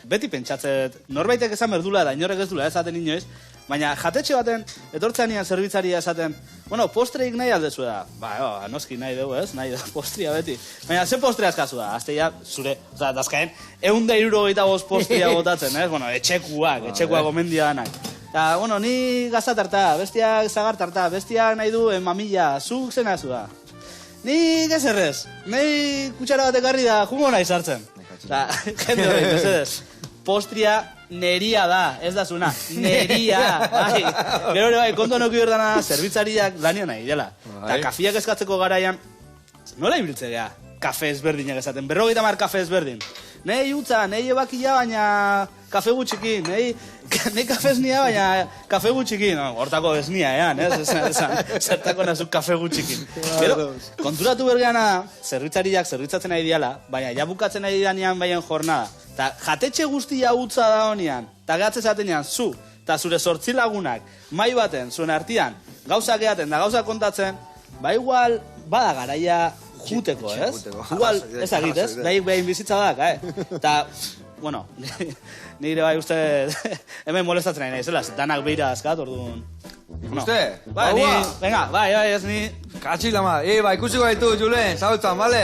beti pentsatzet, norbaitek esan berdula da, inorrek ez dula esaten inoiz, baina jatetxe baten, etortzean nian zerbitzaria esaten, bueno, postreik nahi aldezu da. Ba, noski nahi dugu, ez? Nahi da postria beti. Baina, ze postrea askazu da? Azteia, zure, oza, dazkaen, 165 postria botatzen, ez? Bueno, etxekuak gomendia danak. Eta, bueno, ni gazatarta, bestiak zagartarta, bestiak nahi du mamilla, zuk zena zu da. Ni gezerrez, nahi kutsara bat ekarri da, jungo nahi sartzen. Eta, jende hori, mesedez, postria neria da, ez da zuna, neria, bai. Gero ere bai, kontu noki berdana, zerbitzariak lanian nahi, dela. Eta kafiak eskatzeko garaian, nola ibiltze geha, kafe ezberdinak esaten, 50 kafe ezberdin. Nei utza, nei ebakila, baina kafe gutxikin, nei kafe esnia, baina kafe gutxikin. Hortako esnia, zertako nazuk kafe gutxikin. Pero, konturatu bergeana da, zerbitzariak zerbitzatzen nahi diala, baina ja bukatzen nahi dianean baien jornada. Ta jatetxe guztia utza da honian, eta gehatze zatenean zu, eta zure 8 lagunak, mai baten, zuen artian, gauzak eaten da gauzak kontatzen, ba igual, bada garaia juteko, ez? Igual, ez agit, ez? Behin bizitza dak, Eta, bueno, nire bai uste, hemen molestatzen nahi nahi, zela, danak behira azkat, orduan. Uste? Venga, bai, ez ni... Katxila ma, ikusi gaitu, Julen, zaultzan, bale?